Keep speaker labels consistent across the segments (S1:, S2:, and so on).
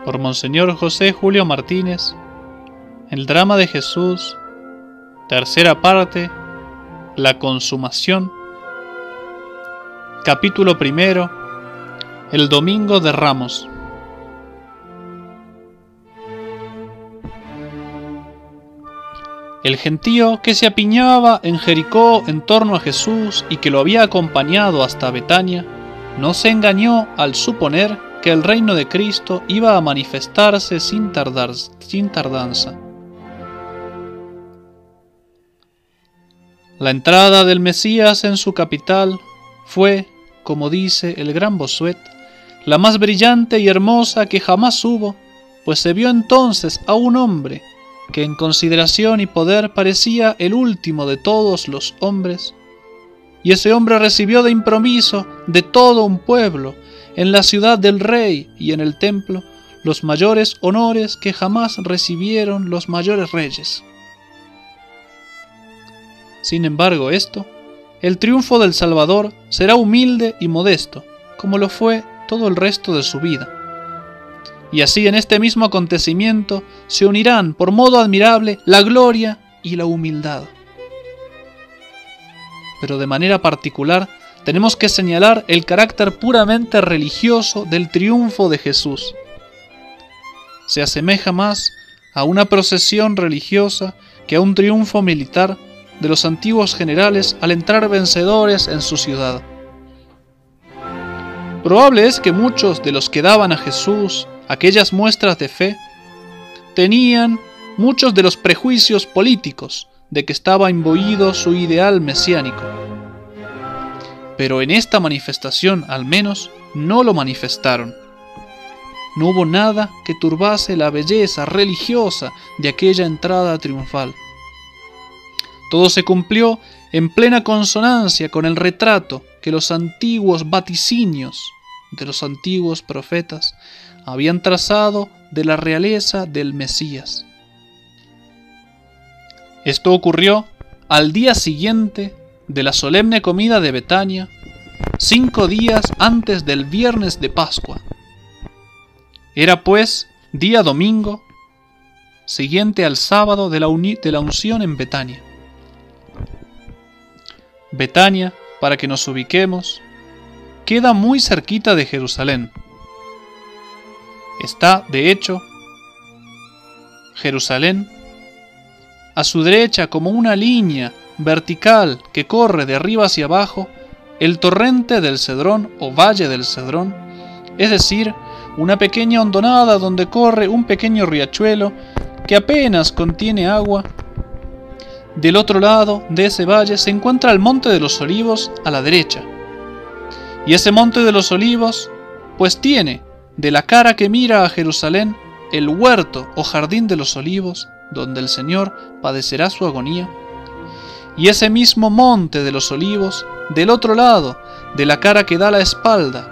S1: por Monseñor José Julio Martínez, el drama de Jesús, tercera parte, la consumación, capítulo primero, el Domingo de Ramos. El gentío que se apiñaba en Jericó en torno a Jesús y que lo había acompañado hasta Betania, no se engañó al suponer que el reino de Cristo iba a manifestarse sin tardanza. La entrada del Mesías en su capital fue, como dice el gran Bossuet, la más brillante y hermosa que jamás hubo, pues se vio entonces a un hombre que en consideración y poder parecía el último de todos los hombres, y ese hombre recibió de improviso de todo un pueblo, en la ciudad del rey y en el templo, los mayores honores que jamás recibieron los mayores reyes. Sin embargo, el triunfo del Salvador será humilde y modesto, como lo fue todo el resto de su vida. Y así en este mismo acontecimiento se unirán por modo admirable la gloria y la humildad. Pero de manera particular tenemos que señalar el carácter puramente religioso del triunfo de Jesús. Se asemeja más a una procesión religiosa que a un triunfo militar de los antiguos generales al entrar vencedores en su ciudad. Probable es que muchos de los que daban a Jesús aquellas muestras de fe tenían muchos de los prejuicios políticos de que estaba imbuido su ideal mesiánico. Pero en esta manifestación, al menos, no lo manifestaron. No hubo nada que turbase la belleza religiosa de aquella entrada triunfal. Todo se cumplió en plena consonancia con el retrato que los antiguos vaticinios de los antiguos profetas habían trazado de la realeza del Mesías. Esto ocurrió al día siguiente de la solemne comida de Betania, 5 días antes del viernes de Pascua. Era pues día domingo, siguiente al sábado de la unción en Betania. Betania, para que nos ubiquemos, queda muy cerquita de Jerusalén. Está, de hecho, Jerusalén a su derecha como una línea vertical que corre de arriba hacia abajo el torrente del Cedrón o valle del Cedrón, es decir, una pequeña hondonada donde corre un pequeño riachuelo que apenas contiene agua. Del otro lado de ese valle se encuentra el Monte de los Olivos a la derecha. Y ese Monte de los Olivos, pues tiene, de la cara que mira a Jerusalén, el huerto o jardín de los olivos, donde el Señor padecerá su agonía. Y ese mismo Monte de los Olivos, del otro lado, de la cara que da la espalda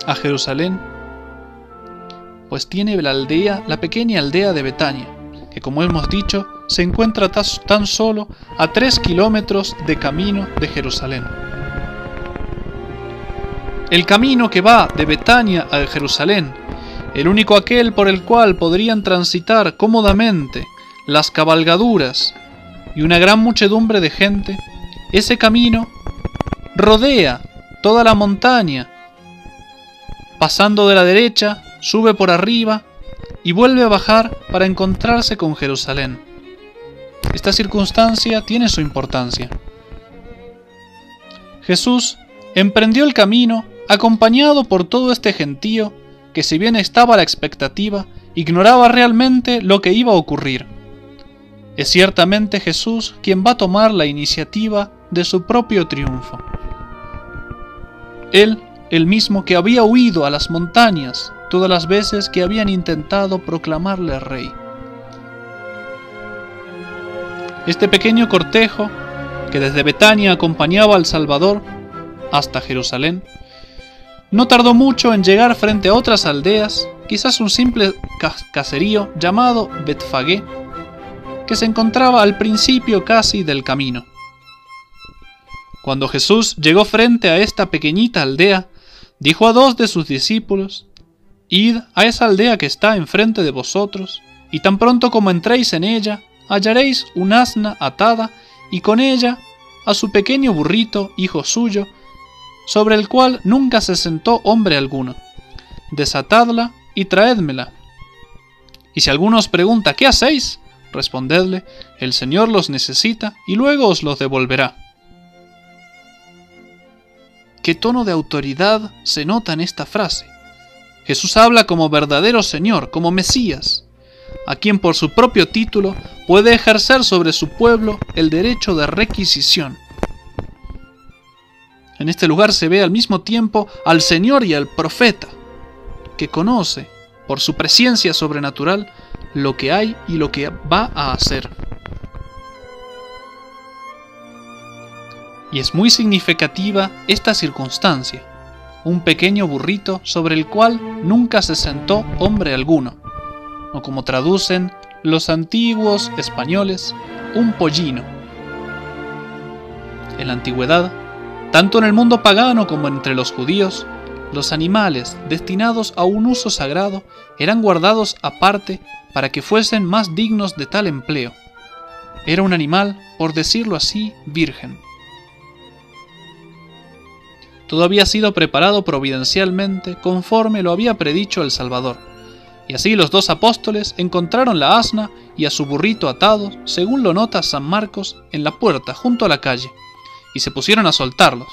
S1: a Jerusalén, pues tiene la pequeña aldea de Betania, que como hemos dicho, se encuentra tan solo a 3 kilómetros de camino de Jerusalén. El camino que va de Betania a Jerusalén, el único aquel por el cual podrían transitar cómodamente las cabalgaduras y una gran muchedumbre de gente, ese camino rodea toda la montaña, pasando de la derecha, sube por arriba y vuelve a bajar para encontrarse con Jerusalén. Esta circunstancia tiene su importancia. Jesús emprendió el camino acompañado por todo este gentío que, si bien estaba a la expectativa, ignoraba realmente lo que iba a ocurrir. Es ciertamente Jesús quien va a tomar la iniciativa de su propio triunfo. Él, el mismo que había huido a las montañas todas las veces que habían intentado proclamarle rey. Este pequeño cortejo, que desde Betania acompañaba al Salvador hasta Jerusalén, no tardó mucho en llegar frente a otras aldeas, quizás un simple caserío llamado Betfagé, que se encontraba al principio casi del camino. Cuando Jesús llegó frente a esta pequeñita aldea, dijo a 2 de sus discípulos: Id a esa aldea que está enfrente de vosotros, y tan pronto como entréis en ella, hallaréis un asna atada, y con ella a su pequeño burrito, hijo suyo, sobre el cual nunca se sentó hombre alguno. Desatadla y traédmela. Y si alguno os pregunta ¿qué hacéis?, respondedle: el Señor los necesita y luego os los devolverá. ¿Qué tono de autoridad se nota en esta frase? Jesús habla como verdadero Señor, como Mesías, a quien por su propio título puede ejercer sobre su pueblo el derecho de requisición. En este lugar se ve al mismo tiempo al Señor y al profeta, que conoce, por su presencia sobrenatural, lo que hay y lo que va a hacer. Y es muy significativa esta circunstancia: un pequeño burrito sobre el cual nunca se sentó hombre alguno, o como traducen los antiguos españoles, un pollino. En la antigüedad, tanto en el mundo pagano como entre los judíos, los animales destinados a un uso sagrado eran guardados aparte para que fuesen más dignos de tal empleo. Era un animal, por decirlo así, virgen. Todo había sido preparado providencialmente conforme lo había predicho el Salvador, y así los dos apóstoles encontraron la asna y a su burrito atados, según lo nota San Marcos, en la puerta junto a la calle, y se pusieron a soltarlos.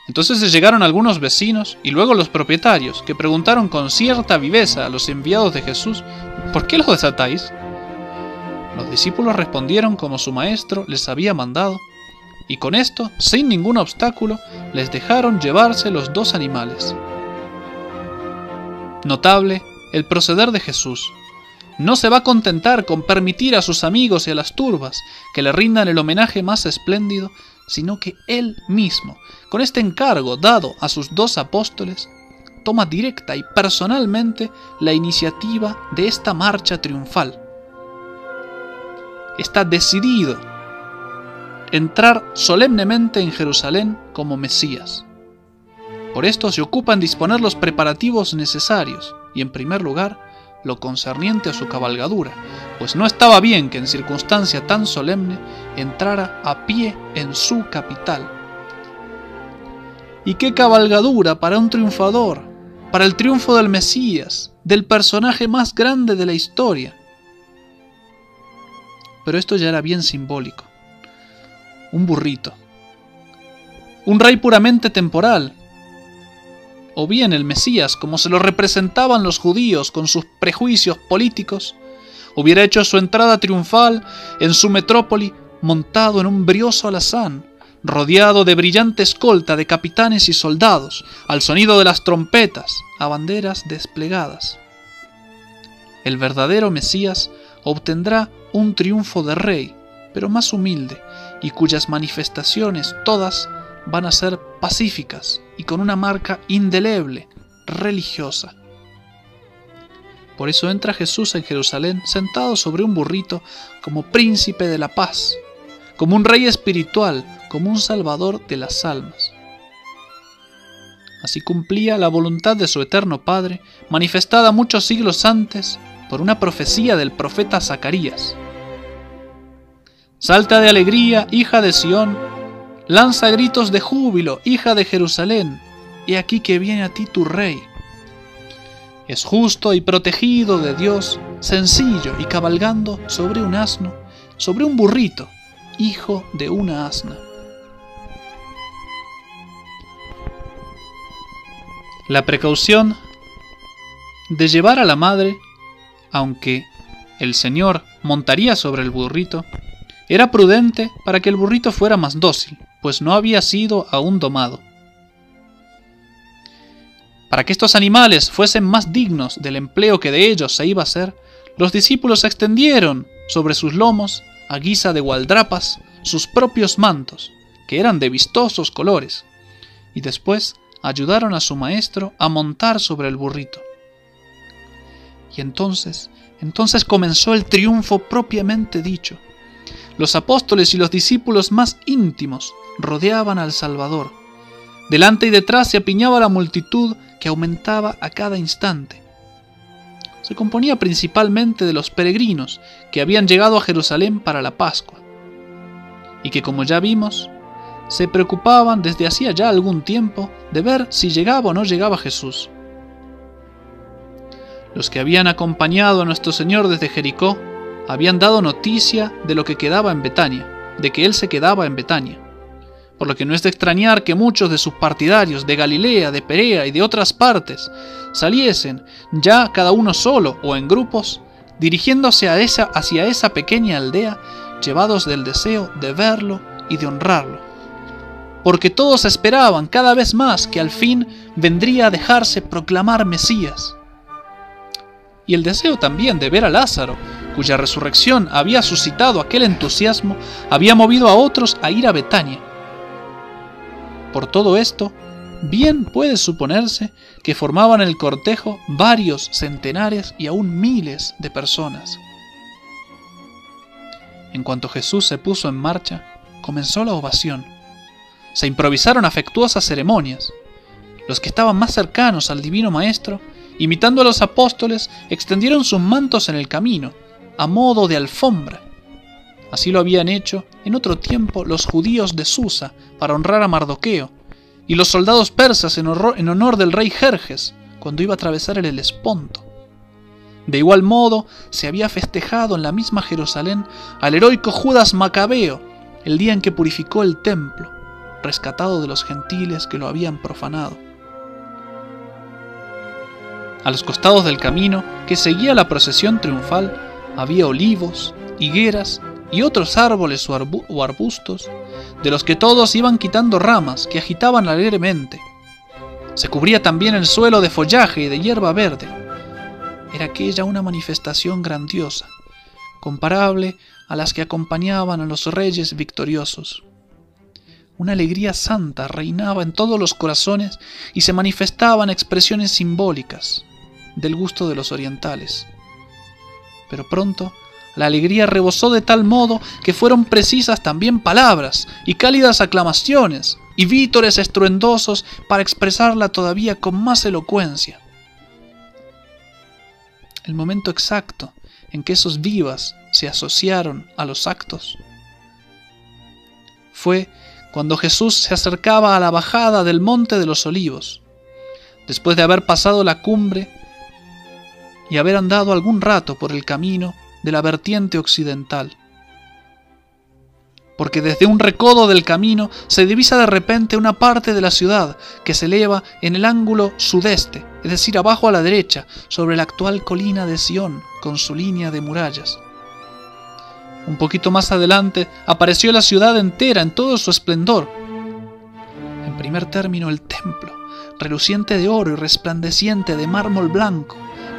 S1: Entonces se llegaron algunos vecinos y luego los propietarios, que preguntaron con cierta viveza a los enviados de Jesús: ¿por qué los desatáis? Los discípulos respondieron como su maestro les había mandado, y con esto, sin ningún obstáculo, les dejaron llevarse los dos animales. Notable el proceder de Jesús. No se va a contentar con permitir a sus amigos y a las turbas que le rindan el homenaje más espléndido, sino que Él mismo, con este encargo dado a sus dos apóstoles, toma directa y personalmente la iniciativa de esta marcha triunfal. Está decidido a entrar solemnemente en Jerusalén como Mesías. Por esto se ocupa en disponer los preparativos necesarios y, en primer lugar, lo concerniente a su cabalgadura, pues no estaba bien que en circunstancia tan solemne entrara a pie en su capital. ¿Y qué cabalgadura para un triunfador, para el triunfo del Mesías, del personaje más grande de la historia? Pero esto ya era bien simbólico. Un burrito, un rey puramente temporal, o bien el Mesías, como se lo representaban los judíos con sus prejuicios políticos, hubiera hecho su entrada triunfal en su metrópoli montado en un brioso alazán, rodeado de brillante escolta de capitanes y soldados, al sonido de las trompetas, a banderas desplegadas. El verdadero Mesías obtendrá un triunfo de rey, pero más humilde, y cuyas manifestaciones todas van a ser pacíficas y con una marca indeleble, religiosa. Por eso entra Jesús en Jerusalén sentado sobre un burrito como príncipe de la paz, como un rey espiritual, como un salvador de las almas. Así cumplía la voluntad de su eterno Padre, manifestada muchos siglos antes por una profecía del profeta Zacarías. Salta de alegría, hija de Sión, lanza gritos de júbilo, hija de Jerusalén, he aquí que viene a ti tu rey. Es justo y protegido de Dios, sencillo y cabalgando sobre un asno, sobre un burrito, hijo de una asna. La precaución de llevar a la madre, aunque el Señor montaría sobre el burrito, era prudente para que el burrito fuera más dócil, pues no había sido aún domado. Para que estos animales fuesen más dignos del empleo que de ellos se iba a hacer, los discípulos extendieron sobre sus lomos, a guisa de gualdrapas, sus propios mantos, que eran de vistosos colores, y después ayudaron a su maestro a montar sobre el burrito. Y entonces comenzó el triunfo propiamente dicho. Los apóstoles y los discípulos más íntimos rodeaban al Salvador. Delante y detrás se apiñaba la multitud que aumentaba a cada instante. se componía principalmente de los peregrinos que habían llegado a Jerusalén para la Pascua, y que, como ya vimos, se preocupaban desde hacía ya algún tiempo de ver si llegaba o no llegaba Jesús. Los que habían acompañado a nuestro Señor desde Jericó habían dado noticia de lo que quedaba en Betania, de que Él se quedaba en Betania, por lo que no es de extrañar que muchos de sus partidarios de Galilea, de Perea y de otras partes saliesen, ya cada uno solo o en grupos, dirigiéndose hacia esa pequeña aldea, llevados del deseo de verlo y de honrarlo, porque todos esperaban cada vez más que al fin vendría a dejarse proclamar Mesías. Y el deseo también de ver a Lázaro, cuya resurrección había suscitado aquel entusiasmo, había movido a otros a ir a Betania. Por todo esto, bien puede suponerse que formaban el cortejo varios centenares y aún miles de personas. En cuanto Jesús se puso en marcha, comenzó la ovación. Se improvisaron afectuosas ceremonias. Los que estaban más cercanos al Divino Maestro, imitando a los apóstoles, extendieron sus mantos en el camino, a modo de alfombra. Así lo habían hecho en otro tiempo los judíos de Susa para honrar a Mardoqueo, y los soldados persas en honor del rey Jerjes cuando iba a atravesar el Helesponto. De igual modo se había festejado en la misma Jerusalén al heroico Judas Macabeo el día en que purificó el templo, rescatado de los gentiles que lo habían profanado. A los costados del camino que seguía la procesión triunfal había olivos, higueras y otros árboles o arbustos, de los que todos iban quitando ramas que agitaban alegremente. Se cubría también el suelo de follaje y de hierba verde. Era aquella una manifestación grandiosa, comparable a las que acompañaban a los reyes victoriosos. Una alegría santa reinaba en todos los corazones y se manifestaban expresiones simbólicas del gusto de los orientales. Pero pronto la alegría rebosó de tal modo que fueron precisas también palabras y cálidas aclamaciones y vítores estruendosos para expresarla todavía con más elocuencia. El momento exacto en que esos vivas se asociaron a los actos fue cuando Jesús se acercaba a la bajada del Monte de los Olivos, después de haber pasado la cumbre y haber andado algún rato por el camino de la vertiente occidental. Porque desde un recodo del camino se divisa de repente una parte de la ciudad que se eleva en el ángulo sudeste, es decir, abajo a la derecha, sobre la actual colina de Sión, con su línea de murallas. Un poquito más adelante apareció la ciudad entera en todo su esplendor. En primer término el templo, reluciente de oro y resplandeciente de mármol blanco,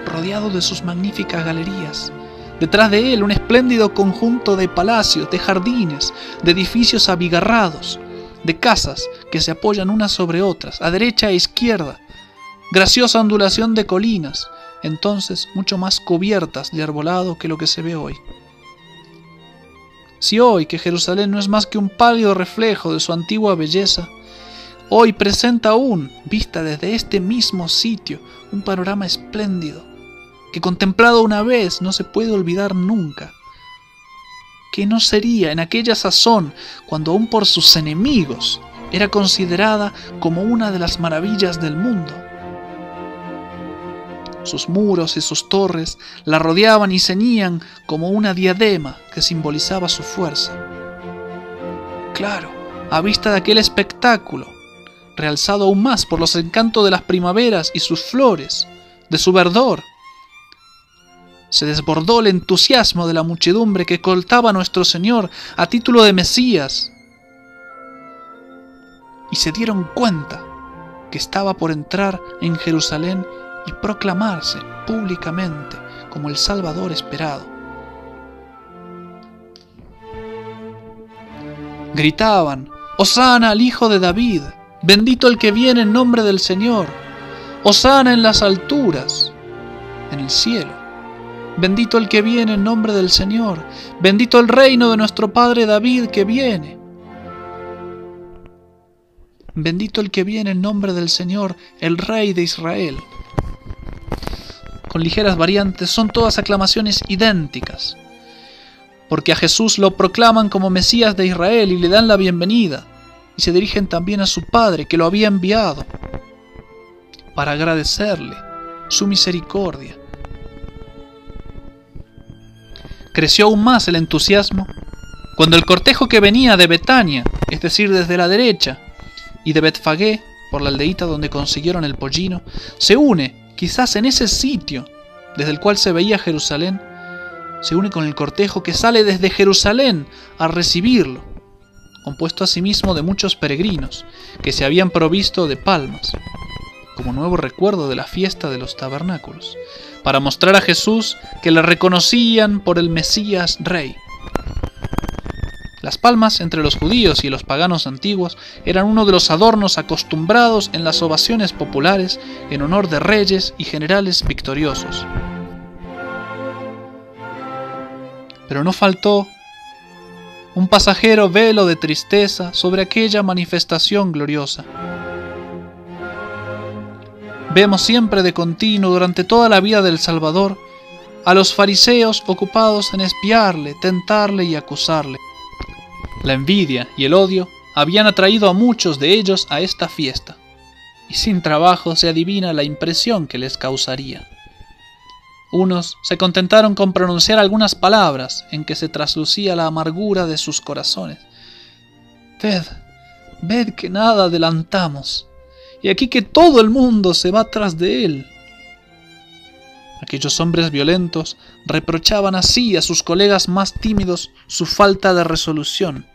S1: rodeado de sus magníficas galerías. Detrás de él un espléndido conjunto de palacios, de jardines, de edificios abigarrados, de casas que se apoyan unas sobre otras, a derecha e izquierda. Graciosa ondulación de colinas, entonces mucho más cubiertas de arbolado que lo que se ve hoy. Si hoy que Jerusalén no es más que un pálido reflejo de su antigua belleza, hoy presenta aún, vista desde este mismo sitio, un panorama espléndido, que contemplado una vez no se puede olvidar nunca. ¿Qué no sería en aquella sazón, cuando aún por sus enemigos era considerada como una de las maravillas del mundo? Sus muros y sus torres la rodeaban y ceñían como una diadema que simbolizaba su fuerza. Claro, a vista de aquel espectáculo, realzado aún más por los encantos de las primaveras y sus flores, de su verdor, se desbordó el entusiasmo de la muchedumbre que coltaba a nuestro Señor a título de Mesías, y se dieron cuenta que estaba por entrar en Jerusalén y proclamarse públicamente como el Salvador esperado. Gritaban: «Hosana al Hijo de David, bendito el que viene en nombre del Señor, Hosana en las alturas, en el cielo, bendito el que viene en nombre del Señor, bendito el reino de nuestro Padre David que viene, bendito el que viene en nombre del Señor, el Rey de Israel». con ligeras variantes, son todas aclamaciones idénticas, porque a Jesús lo proclaman como Mesías de Israel y le dan la bienvenida, y se dirigen también a su Padre que lo había enviado, para agradecerle su misericordia. Creció aún más el entusiasmo cuando el cortejo que venía de Betania, es decir, desde la derecha, y de Betfagé, por la aldeíta donde consiguieron el pollino, se une, quizás en ese sitio desde el cual se veía Jerusalén, se une con el cortejo que sale desde Jerusalén a recibirlo, compuesto asimismo de muchos peregrinos que se habían provisto de palmas, como nuevo recuerdo de la fiesta de los tabernáculos, para mostrar a Jesús que le reconocían por el Mesías Rey. Las palmas entre los judíos y los paganos antiguos eran uno de los adornos acostumbrados en las ovaciones populares en honor de reyes y generales victoriosos. Pero no faltó un pasajero velo de tristeza sobre aquella manifestación gloriosa. Vemos siempre de continuo durante toda la vida del Salvador a los fariseos ocupados en espiarle, tentarle y acusarle. La envidia y el odio habían atraído a muchos de ellos a esta fiesta, y sin trabajo se adivina la impresión que les causaría. Unos se contentaron con pronunciar algunas palabras en que se traslucía la amargura de sus corazones. Ved que nada adelantamos, y aquí que todo el mundo se va tras de él. Aquellos hombres violentos reprochaban así a sus colegas más tímidos su falta de resolución,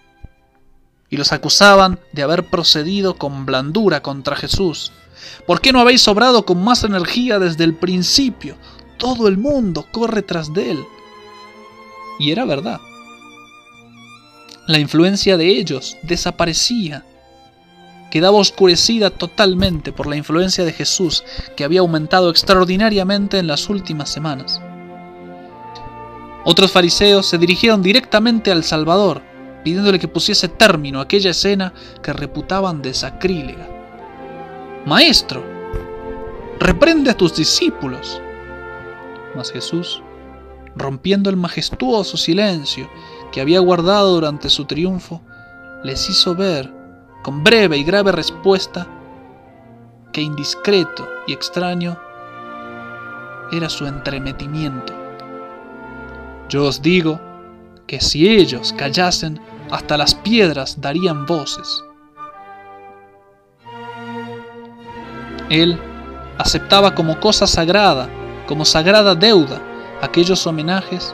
S1: y los acusaban de haber procedido con blandura contra Jesús. ¿Por qué no habéis obrado con más energía desde el principio? Todo el mundo corre tras de él. Y era verdad. La influencia de ellos desaparecía. Quedaba oscurecida totalmente por la influencia de Jesús, que había aumentado extraordinariamente en las últimas semanas. Otros fariseos se dirigieron directamente al Salvador, pidiéndole que pusiese término a aquella escena que reputaban de sacrílega. «Maestro, reprende a tus discípulos». Mas Jesús, rompiendo el majestuoso silencio que había guardado durante su triunfo, les hizo ver, con breve y grave respuesta, que indiscreto y extraño era su entremetimiento. Yo os digo que si ellos callasen, hasta las piedras darían voces. Él aceptaba como cosa sagrada, como sagrada deuda, aquellos homenajes,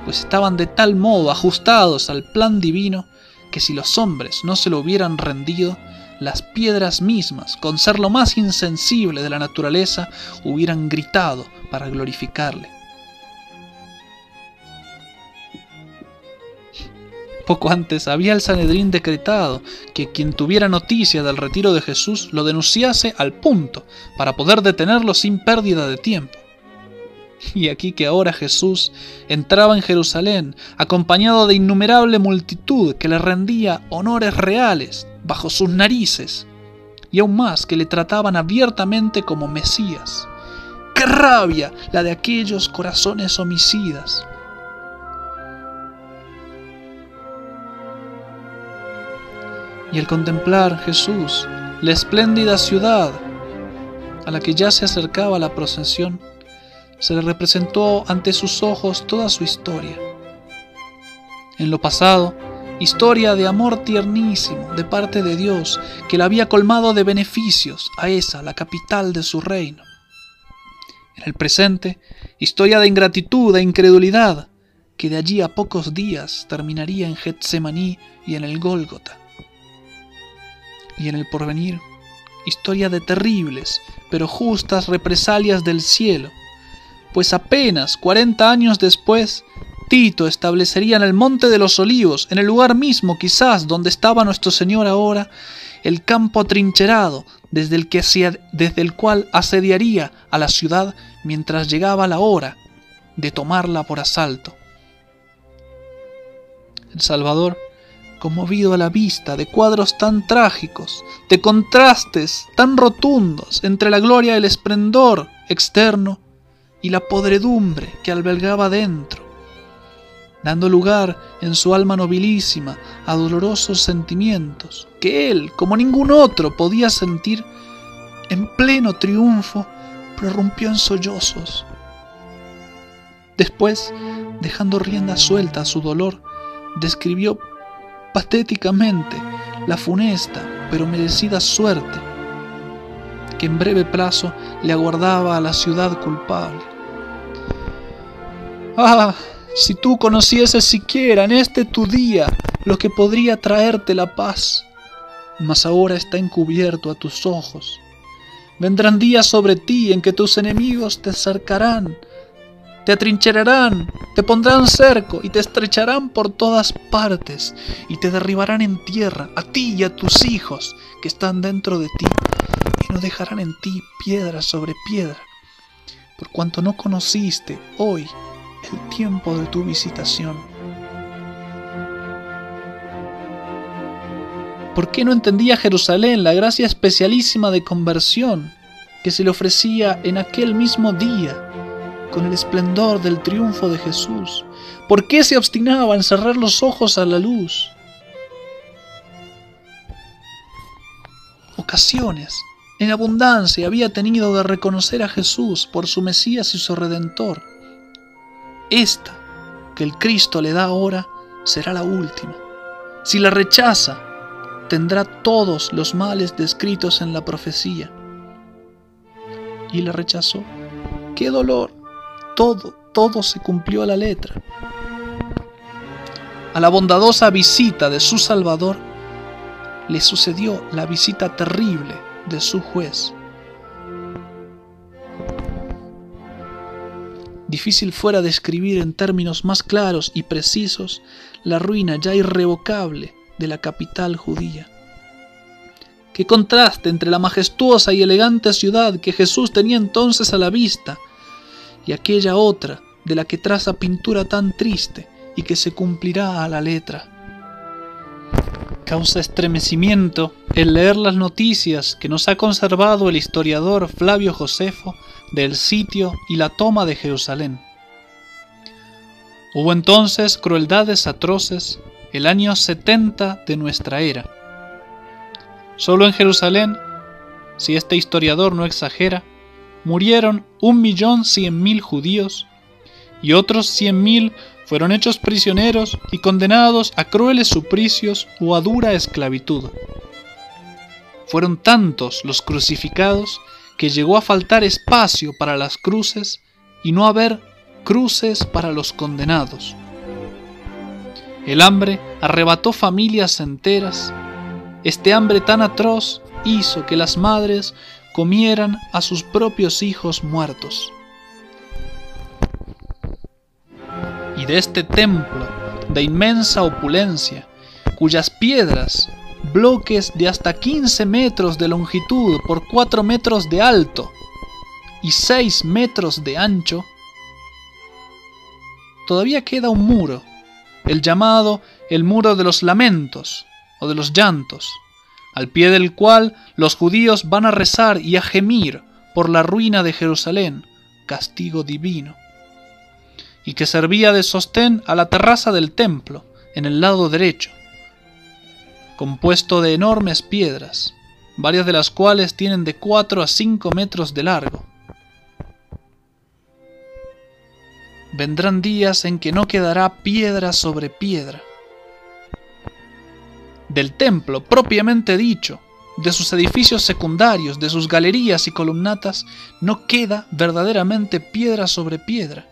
S1: pues estaban de tal modo ajustados al plan divino que si los hombres no se lo hubieran rendido, las piedras mismas, con ser lo más insensible de la naturaleza, hubieran gritado para glorificarle. Poco antes había el Sanedrín decretado que quien tuviera noticia del retiro de Jesús lo denunciase al punto para poder detenerlo sin pérdida de tiempo. Y aquí que ahora Jesús entraba en Jerusalén acompañado de innumerable multitud que le rendía honores reales bajo sus narices, y aún más que le trataban abiertamente como Mesías. ¡Qué rabia la de aquellos corazones homicidas! Y al contemplar Jesús la espléndida ciudad a la que ya se acercaba la procesión, se le representó ante sus ojos toda su historia. En lo pasado, historia de amor tiernísimo de parte de Dios, que la había colmado de beneficios a esa, la capital de su reino. En el presente, historia de ingratitud e incredulidad, que de allí a pocos días terminaría en Getsemaní y en el Gólgota. Y en el porvenir, historia de terribles pero justas represalias del cielo, pues apenas 40 años después, Tito establecería en el Monte de los Olivos, en el lugar mismo quizás donde estaba nuestro Señor ahora, el campo atrincherado desde el cual asediaría a la ciudad mientras llegaba la hora de tomarla por asalto. El Salvador, conmovido a la vista de cuadros tan trágicos, de contrastes tan rotundos entre la gloria y el esplendor externo y la podredumbre que albergaba dentro, dando lugar en su alma nobilísima a dolorosos sentimientos que él, como ningún otro, podía sentir. En pleno triunfo, prorrumpió en sollozos. Después, dejando rienda suelta a su dolor, describió patéticamente la funesta pero merecida suerte que en breve plazo le aguardaba a la ciudad culpable. ¡Ah! Si tú conocieses siquiera en este tu día lo que podría traerte la paz, mas ahora está encubierto a tus ojos. Vendrán días sobre ti en que tus enemigos te cercarán, te atrincherarán, te pondrán cerco y te estrecharán por todas partes y te derribarán en tierra, a ti y a tus hijos que están dentro de ti, y no dejarán en ti piedra sobre piedra, por cuanto no conociste hoy el tiempo de tu visitación. ¿Por qué no entendía Jerusalén la gracia especialísima de conversión que se le ofrecía en aquel mismo día con el esplendor del triunfo de Jesús? ¿Por qué se obstinaba en cerrar los ojos a la luz? Ocasiones en abundancia había tenido de reconocer a Jesús por su Mesías y su Redentor. Esta que el Cristo le da ahora será la última. Si la rechaza, tendrá todos los males descritos en la profecía. Y la rechazó. ¡Qué dolor! Todo se cumplió a la letra. A la bondadosa visita de su Salvador le sucedió la visita terrible de su juez. Difícil fuera describir en términos más claros y precisos la ruina ya irrevocable de la capital judía. Qué contraste entre la majestuosa y elegante ciudad que Jesús tenía entonces a la vista y aquella otra de la que traza pintura tan triste y que se cumplirá a la letra. Causa estremecimiento el leer las noticias que nos ha conservado el historiador Flavio Josefo del sitio y la toma de Jerusalén. Hubo entonces crueldades atroces el año 70 de nuestra era. Solo en Jerusalén, si este historiador no exagera, murieron 1.100.000 judíos y otros 100.000 fueron hechos prisioneros y condenados a crueles suplicios o a dura esclavitud. Fueron tantos los crucificados que llegó a faltar espacio para las cruces y no haber cruces para los condenados. El hambre arrebató familias enteras. Este hambre tan atroz hizo que las madres comieran a sus propios hijos muertos. Y de este templo de inmensa opulencia, cuyas piedras, bloques de hasta 15 metros de longitud por 4 metros de alto y 6 metros de ancho, todavía queda un muro, el llamado el muro de los lamentos o de los llantos, al pie del cual los judíos van a rezar y a gemir por la ruina de Jerusalén, castigo divino, y que servía de sostén a la terraza del templo, en el lado derecho, compuesto de enormes piedras, varias de las cuales tienen de 4 a 5 metros de largo. Vendrán días en que no quedará piedra sobre piedra. Del templo propiamente dicho, de sus edificios secundarios, de sus galerías y columnatas, no queda verdaderamente piedra sobre piedra.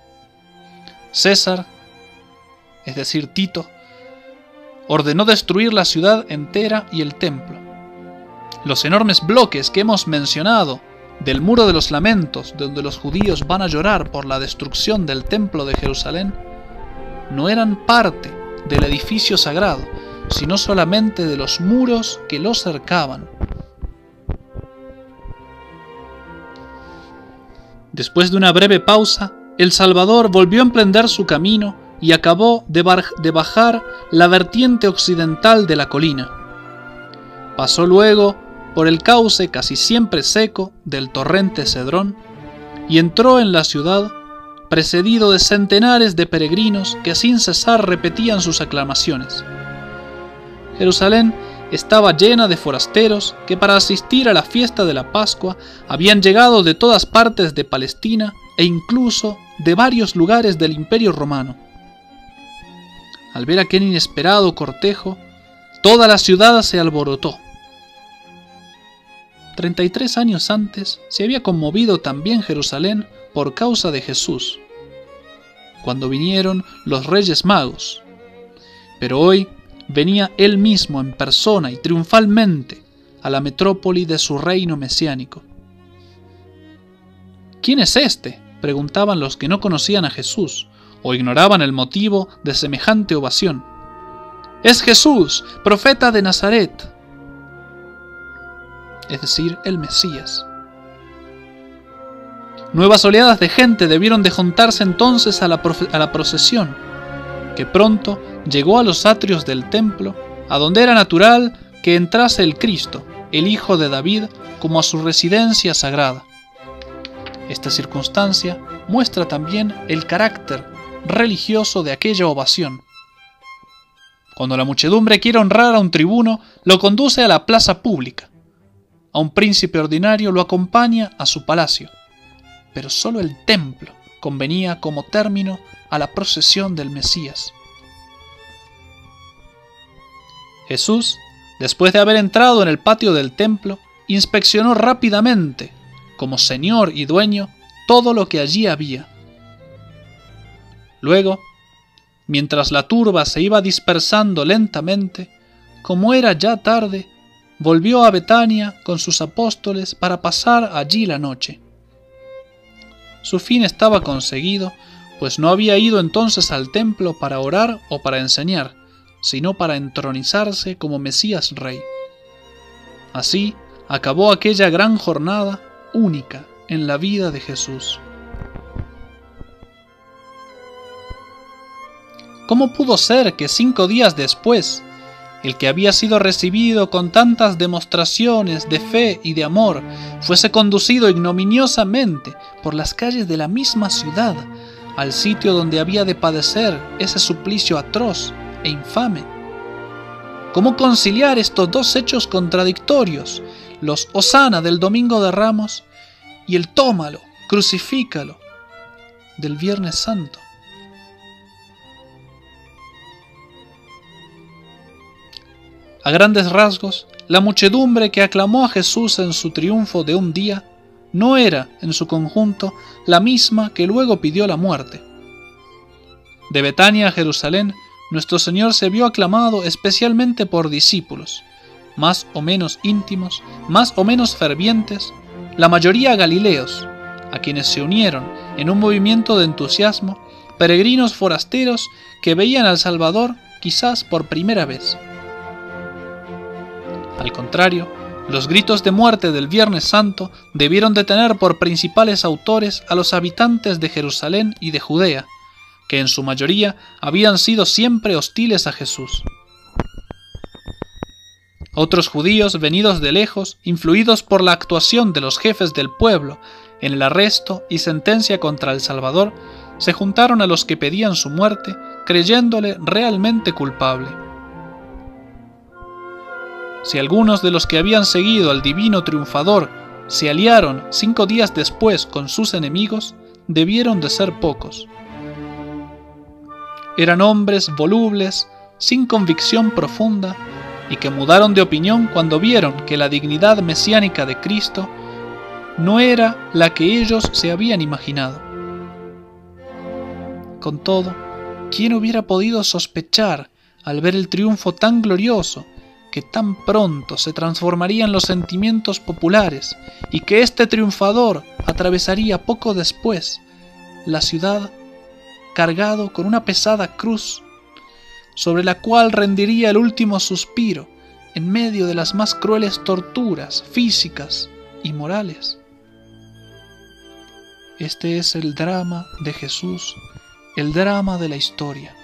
S1: César, es decir Tito, ordenó destruir la ciudad entera y el templo. Los enormes bloques que hemos mencionado del muro de los lamentos, donde los judíos van a llorar por la destrucción del templo de Jerusalén, no eran parte del edificio sagrado, sino solamente de los muros que lo cercaban. Después de una breve pausa, el Salvador volvió a emprender su camino y acabó de bajar la vertiente occidental de la colina. Pasó luego por el cauce casi siempre seco del torrente Cedrón y entró en la ciudad precedido de centenares de peregrinos que sin cesar repetían sus aclamaciones. Jerusalén estaba llena de forasteros que para asistir a la fiesta de la Pascua habían llegado de todas partes de Palestina e incluso de varios lugares del Imperio Romano. Al ver aquel inesperado cortejo, toda la ciudad se alborotó. 33 años antes se había conmovido también Jerusalén por causa de Jesús, cuando vinieron los Reyes Magos. Pero hoy venía él mismo en persona y triunfalmente a la metrópoli de su reino mesiánico. ¿Quién es este?, preguntaban los que no conocían a Jesús o ignoraban el motivo de semejante ovación. «Es Jesús, profeta de Nazaret», es decir, el Mesías. Nuevas oleadas de gente debieron de juntarse entonces a la procesión, que pronto llegó a los atrios del templo, a donde era natural que entrase el Cristo, el Hijo de David, como a su residencia sagrada. Esta circunstancia muestra también el carácter religioso de aquella ovación. Cuando la muchedumbre quiere honrar a un tribuno, lo conduce a la plaza pública. A un príncipe ordinario lo acompaña a su palacio. Pero solo el templo convenía como término a la procesión del Mesías. Jesús, después de haber entrado en el patio del templo, inspeccionó rápidamente, como señor y dueño, todo lo que allí había. Luego, mientras la turba se iba dispersando lentamente, como era ya tarde, volvió a Betania con sus apóstoles para pasar allí la noche. Su fin estaba conseguido, pues no había ido entonces al templo para orar o para enseñar, sino para entronizarse como Mesías Rey. Así acabó aquella gran jornada única en la vida de Jesús. ¿Cómo pudo ser que 5 días después, el que había sido recibido con tantas demostraciones de fe y de amor, fuese conducido ignominiosamente por las calles de la misma ciudad al sitio donde había de padecer ese suplicio atroz e infame? ¿Cómo conciliar estos dos hechos contradictorios, los hosana del Domingo de Ramos y el tómalo, crucifícalo del Viernes Santo? A grandes rasgos, la muchedumbre que aclamó a Jesús en su triunfo de un día no era, en su conjunto, la misma que luego pidió la muerte. De Betania a Jerusalén, nuestro Señor se vio aclamado especialmente por discípulos, más o menos íntimos, más o menos fervientes, la mayoría galileos, a quienes se unieron en un movimiento de entusiasmo peregrinos forasteros que veían al Salvador quizás por primera vez. Al contrario, los gritos de muerte del Viernes Santo debieron de tener por principales autores a los habitantes de Jerusalén y de Judea, que en su mayoría habían sido siempre hostiles a Jesús. Otros judíos venidos de lejos, influidos por la actuación de los jefes del pueblo en el arresto y sentencia contra el Salvador, se juntaron a los que pedían su muerte, creyéndole realmente culpable. Si algunos de los que habían seguido al divino triunfador se aliaron 5 días después con sus enemigos, debieron de ser pocos. Eran hombres volubles, sin convicción profunda, y que mudaron de opinión cuando vieron que la dignidad mesiánica de Cristo no era la que ellos se habían imaginado. Con todo, ¿quién hubiera podido sospechar, al ver el triunfo tan glorioso, que tan pronto se transformarían los sentimientos populares y que este triunfador atravesaría poco después la ciudad cargado con una pesada cruz, sobre la cual rendiría el último suspiro en medio de las más crueles torturas físicas y morales? Este es el drama de Jesús, el drama de la historia.